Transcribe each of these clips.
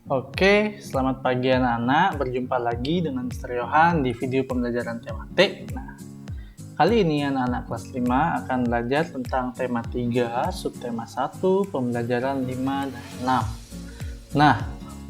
Oke, selamat pagi anak-anak. Berjumpa lagi dengan Mr. Yohan di video pembelajaran tematik. Nah, kali ini anak-anak kelas 5 akan belajar tentang tema 3, subtema 1, pembelajaran 5 dan 6. Nah,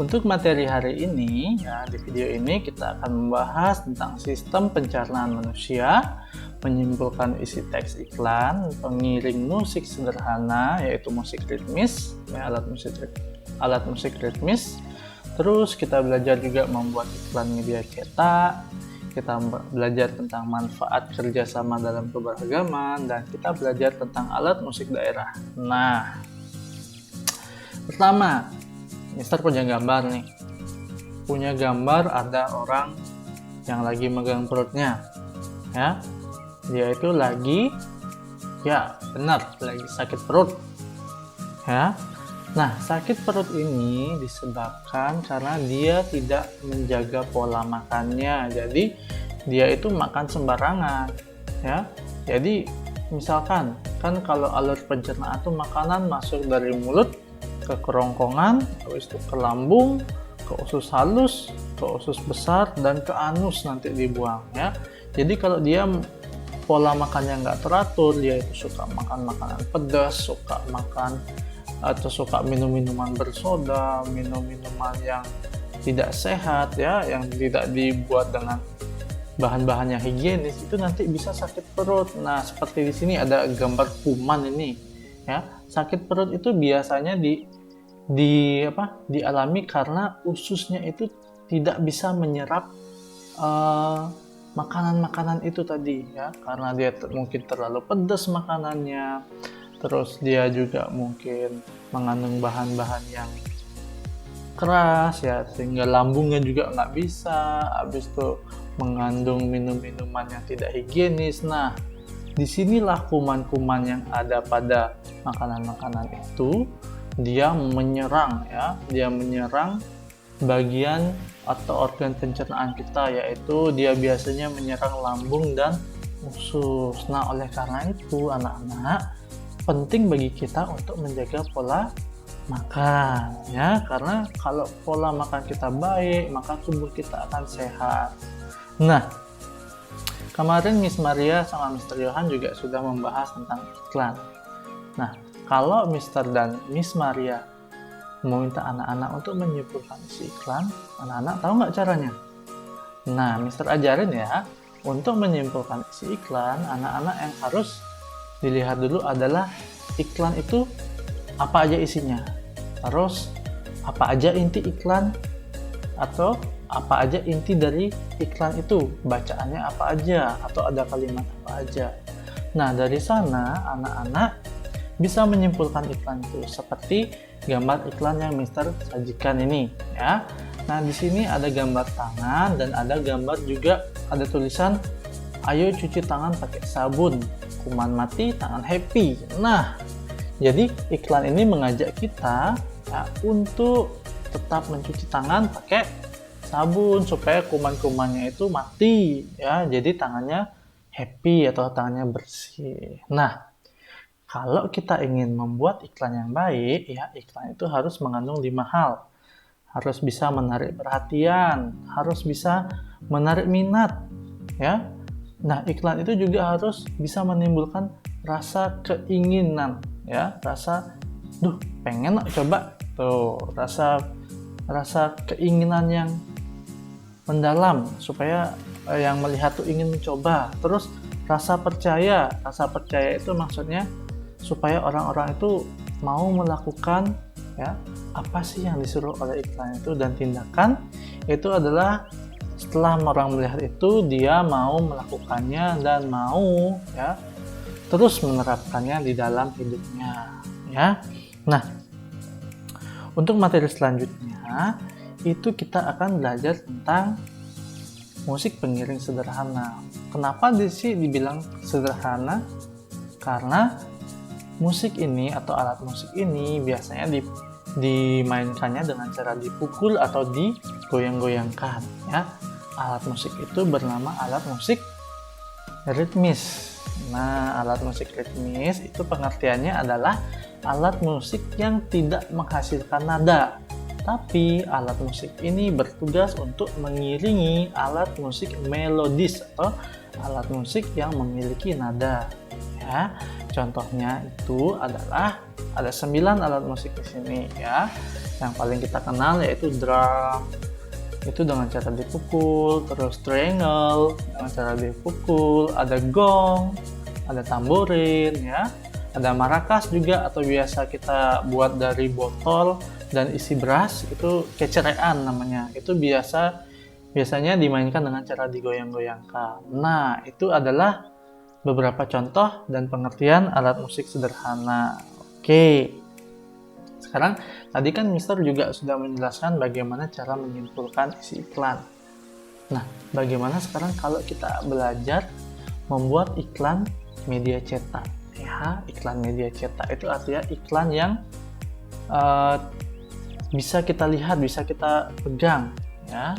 untuk materi hari ini, ya, di video ini kita akan membahas tentang sistem pencernaan manusia, menyimpulkan isi teks iklan, pengiring musik sederhana, yaitu musik ritmis, ya, alat musik ritmis. Terus kita belajar juga membuat iklan media cetak, kita belajar tentang manfaat kerjasama dalam keberagaman, dan kita belajar tentang alat musik daerah. Nah, pertama, Mister punya gambar nih. Punya gambar ada orang yang lagi megang perutnya. Ya, dia itu lagi, ya benar, lagi sakit perut. Ya. Nah, sakit perut ini disebabkan karena dia tidak menjaga pola makannya. Jadi, dia itu makan sembarangan, ya. Jadi, misalkan kan kalau alur pencernaan itu makanan masuk dari mulut ke kerongkongan, habis itu ke lambung, ke usus halus, ke usus besar, dan ke anus nanti dibuang, ya. Jadi, kalau dia pola makannya nggak teratur, dia itu suka makan makanan pedas, suka makan atau suka minum-minuman bersoda, minum-minuman yang tidak sehat, ya, yang tidak dibuat dengan bahan-bahan yang higienis, itu nanti bisa sakit perut. Nah, seperti di sini ada gambar kuman ini, ya. Sakit perut itu biasanya dialami karena ususnya itu tidak bisa menyerap makanan-makanan itu tadi, ya, karena dia mungkin terlalu pedas makanannya. Terus dia juga mungkin mengandung bahan-bahan yang keras, ya, sehingga lambungnya juga nggak bisa. Habis itu mengandung minum-minuman yang tidak higienis. Nah, disinilah kuman-kuman yang ada pada makanan-makanan itu dia menyerang, ya, dia menyerang bagian atau organ pencernaan kita, yaitu dia biasanya menyerang lambung dan usus. Nah, oleh karena itu anak-anak, penting bagi kita untuk menjaga pola makan, ya, karena kalau pola makan kita baik, maka tubuh kita akan sehat. Nah, kemarin Miss Maria sama Mr. Yohan juga sudah membahas tentang iklan. Nah, kalau Mr. dan Miss Maria meminta anak-anak untuk menyimpulkan isi iklan, anak-anak tahu nggak caranya? Nah, Mr. ajarin ya, untuk menyimpulkan isi iklan, anak-anak yang harus dilihat dulu adalah iklan itu apa aja isinya, terus apa aja inti iklan, atau apa aja inti dari iklan itu, bacaannya apa aja, atau ada kalimat apa aja. Nah, dari sana anak-anak bisa menyimpulkan iklan itu seperti gambar iklan yang Mister sajikan ini, ya. Nah, di sini ada gambar tangan dan ada gambar juga ada tulisan ayo cuci tangan pakai sabun, kuman mati, tangan happy. Nah, jadi iklan ini mengajak kita, ya, untuk tetap mencuci tangan pakai sabun supaya kuman-kumannya itu mati, ya. Jadi tangannya happy atau tangannya bersih. Nah, kalau kita ingin membuat iklan yang baik, ya, iklan itu harus mengandung 5 hal. Harus bisa menarik perhatian, harus bisa menarik minat, ya. Nah, iklan itu juga harus bisa menimbulkan rasa keinginan, ya, rasa pengen coba tuh, rasa keinginan yang mendalam supaya yang melihat tuh ingin mencoba. Terus rasa percaya itu maksudnya supaya orang-orang itu mau melakukan, ya, apa sih yang disuruh oleh iklan itu, dan tindakan itu adalah setelah orang melihat itu dia mau melakukannya dan mau, ya, terus menerapkannya di dalam hidupnya, ya. Nah, untuk materi selanjutnya itu kita akan belajar tentang musik pengiring sederhana. Kenapa dibilang sederhana? Karena musik ini atau alat musik ini biasanya dimainkannya dengan cara dipukul atau digoyang-goyangkan, ya. Alat musik itu bernama alat musik ritmis. Nah, alat musik ritmis itu pengertiannya adalah alat musik yang tidak menghasilkan nada, Tapi alat musik ini bertugas untuk mengiringi alat musik melodis atau alat musik yang memiliki nada. Ya, contohnya itu adalah ada 9 alat musik di sini ya. Yang paling kita kenal yaitu drum, itu dengan cara dipukul, terus triangle dengan cara dipukul, ada gong, ada tamborin ya, ada maracas juga atau biasa kita buat dari botol dan isi beras, itu kecerean namanya. Itu biasanya dimainkan dengan cara digoyang-goyangkan. Nah, itu adalah beberapa contoh dan pengertian alat musik sederhana. Oke. Sekarang tadi kan Mister juga sudah menjelaskan bagaimana cara menyimpulkan isi iklan. Nah, bagaimana sekarang kalau kita belajar membuat iklan media cetak? Ya, iklan media cetak itu artinya iklan yang bisa kita lihat, bisa kita pegang, ya,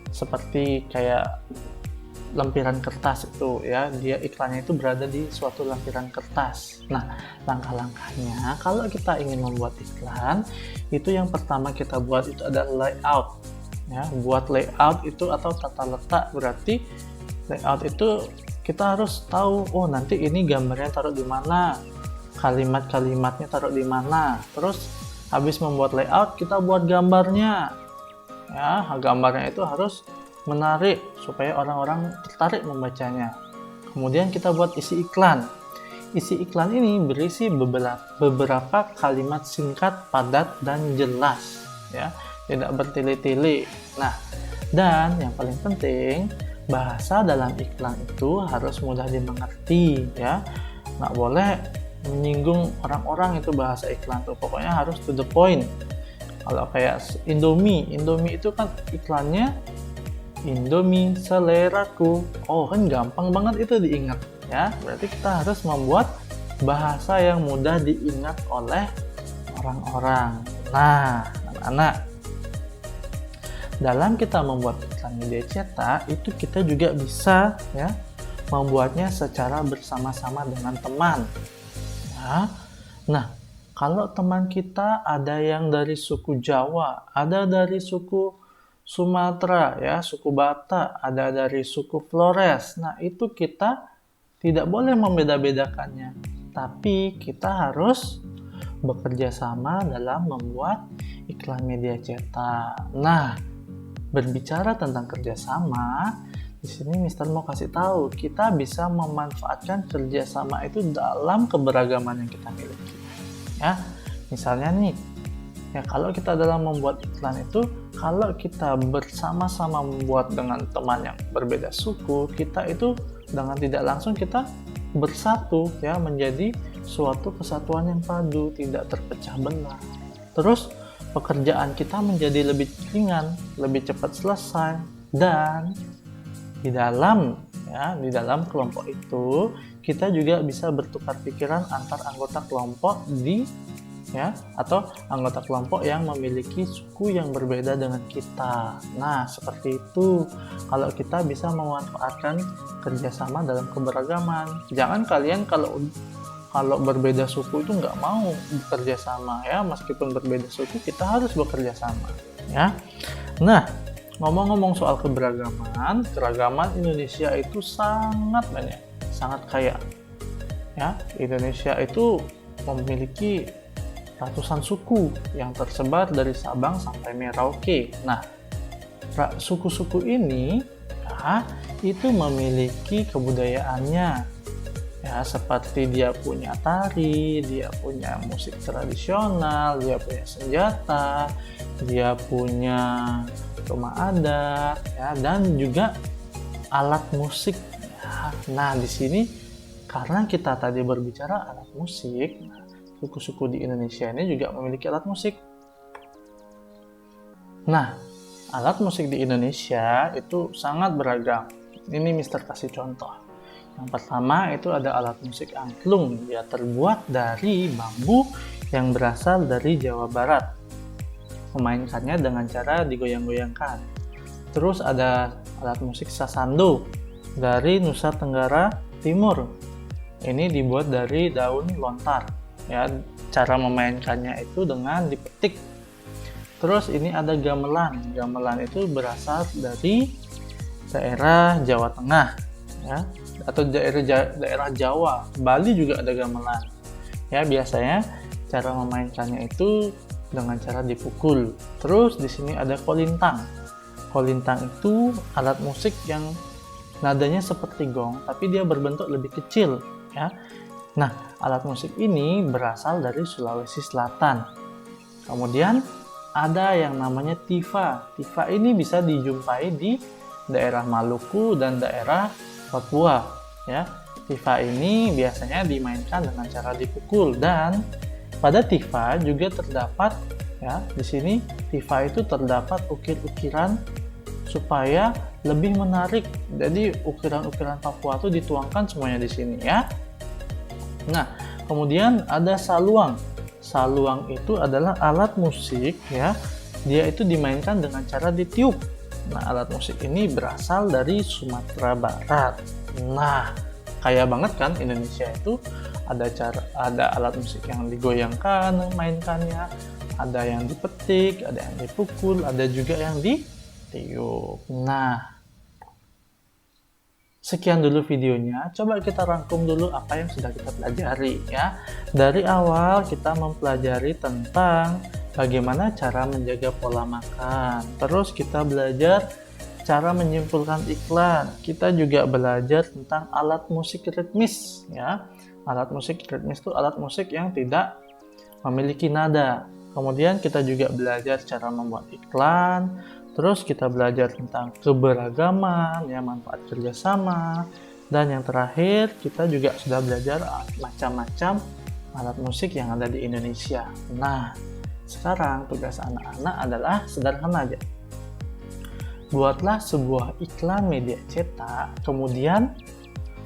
seperti kayak lampiran kertas itu ya, dia iklannya itu berada di suatu lampiran kertas. Nah, langkah-langkahnya kalau kita ingin membuat iklan, itu yang pertama kita buat itu adalah layout ya. Buat layout itu atau tata letak, berarti layout itu kita harus tahu, oh nanti ini gambarnya taruh di mana, kalimat-kalimatnya taruh di mana. Terus habis membuat layout, kita buat gambarnya ya. Gambarnya itu harus menarik supaya orang-orang tertarik membacanya. Kemudian kita buat isi iklan. Isi iklan ini berisi beberapa kalimat singkat, padat, dan jelas ya, tidak bertele-tele. Nah, dan yang paling penting, bahasa dalam iklan itu harus mudah dimengerti ya. Nggak boleh menyinggung orang-orang itu bahasa iklan tuh, pokoknya harus to the point. Kalau kayak Indomie itu kan iklannya Indomie seleraku. Oh, kan gampang banget itu diingat ya. Berarti kita harus membuat bahasa yang mudah diingat oleh orang-orang. Nah, anak-anak, dalam kita membuat iklan media cetak itu kita juga bisa ya membuatnya secara bersama-sama dengan teman. Ya. Nah, kalau teman kita ada yang dari suku Jawa, ada dari suku Sumatera ya, suku Batak, ada dari suku Flores. Nah, itu kita tidak boleh membeda-bedakannya, tapi kita harus bekerja sama dalam membuat iklan media cetak. Nah, berbicara tentang kerjasama, di sini Mister mau kasih tahu, kita bisa memanfaatkan kerjasama itu dalam keberagaman yang kita miliki. Ya, misalnya nih, ya kalau kita dalam membuat iklan itu, kalau kita bersama-sama membuat dengan teman yang berbeda suku, kita itu dengan tidak langsung kita bersatu ya, menjadi suatu kesatuan yang padu, tidak terpecah belah. Terus pekerjaan kita menjadi lebih ringan, lebih cepat selesai, dan di dalam kelompok itu kita juga bisa bertukar pikiran antar anggota kelompok atau anggota kelompok yang memiliki suku yang berbeda dengan kita. Nah, seperti itu kalau kita bisa memanfaatkan kerjasama dalam keberagaman. Jangan kalian kalau berbeda suku itu nggak mau bekerja sama ya, meskipun berbeda suku kita harus bekerja sama ya. Nah, ngomong-ngomong soal keberagaman Indonesia itu sangat banyak, sangat kaya ya. Indonesia itu memiliki ratusan suku yang tersebar dari Sabang sampai Merauke. Nah, suku-suku ini ya, itu memiliki kebudayaannya ya, seperti dia punya tari, dia punya musik tradisional, dia punya senjata, dia punya rumah adat ya, dan juga alat musik ya. Nah, di sini karena kita tadi berbicara alat musik, suku-suku di Indonesia ini juga memiliki alat musik. Nah, alat musik di Indonesia itu sangat beragam. Ini Mister kasih contoh. Yang pertama itu ada alat musik angklung. Dia terbuat dari bambu yang berasal dari Jawa Barat. Memainkannya dengan cara digoyang-goyangkan. Terus ada alat musik sasando dari Nusa Tenggara Timur. Ini dibuat dari daun lontar. Ya, cara memainkannya itu dengan dipetik. Terus ini ada gamelan. Gamelan itu berasal dari daerah Jawa Tengah, ya, atau daerah Jawa. Bali juga ada gamelan. Ya, biasanya cara memainkannya itu dengan cara dipukul. Terus di sini ada kolintang. Kolintang itu alat musik yang nadanya seperti gong, tapi dia berbentuk lebih kecil, ya. Nah, alat musik ini berasal dari Sulawesi Selatan. Kemudian ada yang namanya tifa. Tifa ini bisa dijumpai di daerah Maluku dan daerah Papua, ya. Tifa ini biasanya dimainkan dengan cara dipukul, dan pada tifa juga terdapat, ya, di sini tifa itu terdapat ukir-ukiran supaya lebih menarik. Jadi ukiran-ukiran Papua itu dituangkan semuanya di sini, ya. Nah, kemudian ada saluang. Saluang itu adalah alat musik, ya. Dia itu dimainkan dengan cara ditiup. Nah, alat musik ini berasal dari Sumatera Barat. Nah, kaya banget kan Indonesia itu, ada alat musik yang digoyangkan, mainkannya, ada yang dipetik, ada yang dipukul, ada juga yang ditiup. Nah, sekian dulu videonya. Coba kita rangkum dulu apa yang sudah kita pelajari, ya. Dari awal kita mempelajari tentang bagaimana cara menjaga pola makan. Terus kita belajar cara menyimpulkan iklan. Kita juga belajar tentang alat musik ritmis, ya. Alat musik ritmis itu alat musik yang tidak memiliki nada. Kemudian kita juga belajar cara membuat iklan. Terus kita belajar tentang keberagaman, ya, manfaat kerjasama. Dan yang terakhir, kita juga sudah belajar macam-macam alat musik yang ada di Indonesia. Nah, sekarang tugas anak-anak adalah sederhana aja. Buatlah sebuah iklan media cetak, kemudian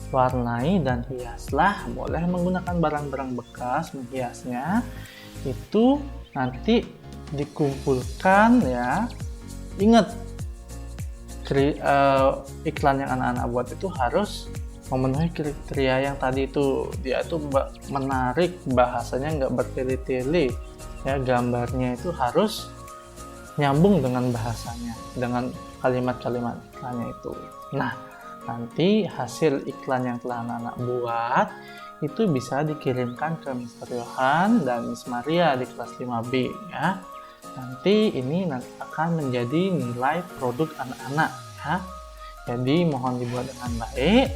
warnai dan hiaslah. Boleh menggunakan barang-barang bekas menghiasnya. Itu nanti dikumpulkan, ya. Ingat, iklan yang anak-anak buat itu harus memenuhi kriteria yang tadi itu. Dia itu menarik, bahasanya nggak bertele-tele, ya. Gambarnya itu harus nyambung dengan bahasanya, dengan kalimat-kalimat iklannya itu. Nah, nanti hasil iklan yang telah anak-anak buat itu bisa dikirimkan ke Mr. Yohan dan Miss Maria di kelas 5B, ya. Nanti ini akan menjadi nilai produk anak-anak, ya. Jadi mohon dibuat dengan baik,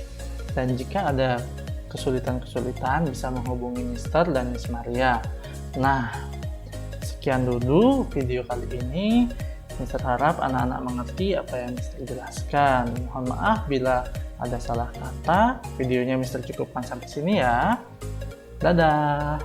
dan jika ada kesulitan-kesulitan bisa menghubungi Mr. dan Miss Maria. Nah, sekian dulu video kali ini. Mister harap anak-anak mengerti apa yang Mister jelaskan. Mohon maaf bila ada salah kata. Videonya Mister cukupkan sampai sini, ya. Dadah.